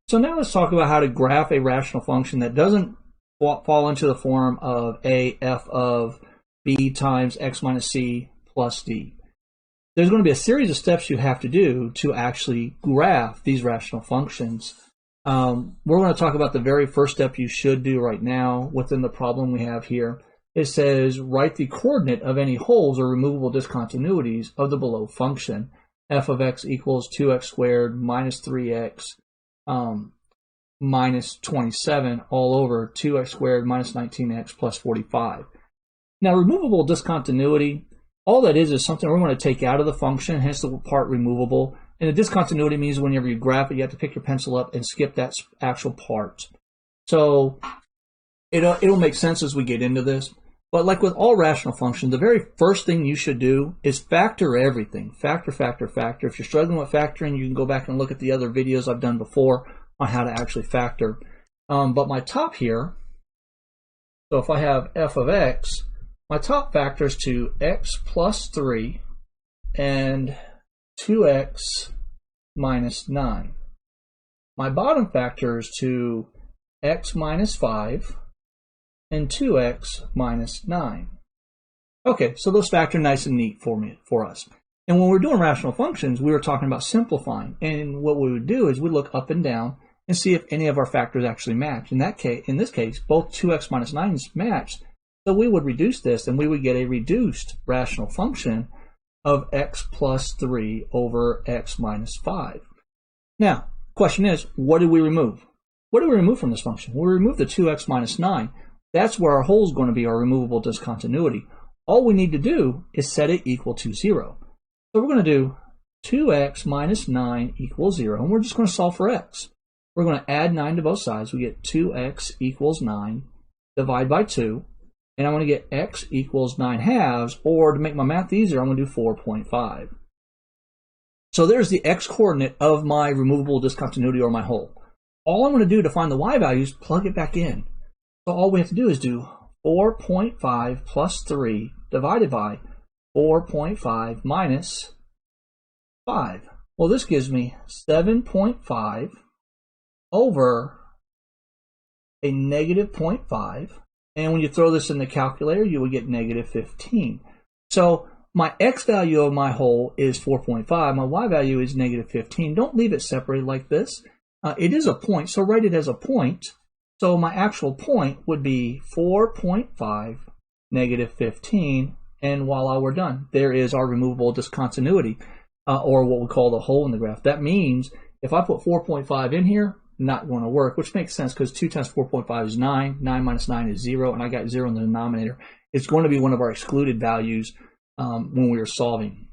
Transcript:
So now let's talk about how to graph a rational function that doesn't fall into the form of a f of b times x minus c plus d. There's going to be a series of steps you have to do to actually graph these rational functions. We're going to talk about the very first step you should do right now within the problem we have here. It says write the coordinate of any holes or removable discontinuities of the below function. F of x equals 2x squared minus 3x minus 27 all over 2x squared minus 19x plus 45. Now, removable discontinuity, all that is something we're going to take out of the function, hence the part removable. And the discontinuity means whenever you graph it, you have to pick your pencil up and skip that actual part. So it'll make sense as we get into this. But like with all rational functions, the very first thing you should do is factor everything. Factor, factor, factor. If you're struggling with factoring, you can go back and look at the other videos I've done before on how to actually factor. But my top here, so if I have f of x, my top factors to x plus 3 and 2x minus 9. My bottom factors to x minus 5 and 2x minus 9. Okay, so those factor nice and neat for us. And when we're doing rational functions, we were talking about simplifying. And what we would do is we look up and down and see if any of our factors actually match. In this case, both 2x minus 9 match. So we would reduce this and we would get a reduced rational function of x plus 3 over x minus 5. Now, question is, what did we remove? What did we remove from this function? We removed the 2x minus 9. That's where our hole is going to be, our removable discontinuity. All we need to do is set it equal to 0. So we're going to do 2x minus 9 equals 0, and we're just going to solve for x. We're going to add 9 to both sides. We get 2x equals 9, divide by 2, and I'm going to get x equals 9 halves, or to make my math easier, I'm going to do 4.5. So there's the x coordinate of my removable discontinuity or my hole. All I'm going to do to find the y values, plug it back in. So all we have to do is do 4.5 plus 3 divided by 4.5 minus 5. Well, this gives me 7.5 over a negative 0.5. And when you throw this in the calculator, you would get negative 15. So my x value of my hole is 4.5. My y value is negative 15. Don't leave it separated like this. It is a point, so write it as a point. So my actual point would be 4.5 negative 15. And voila, we're done. There is our removable discontinuity, or what we call the hole in the graph. That means if I put 4.5 in here, not going to work, which makes sense because 2 times 4.5 is 9. 9 minus 9 is 0, and I got 0 in the denominator. It's going to be one of our excluded values when we are solving.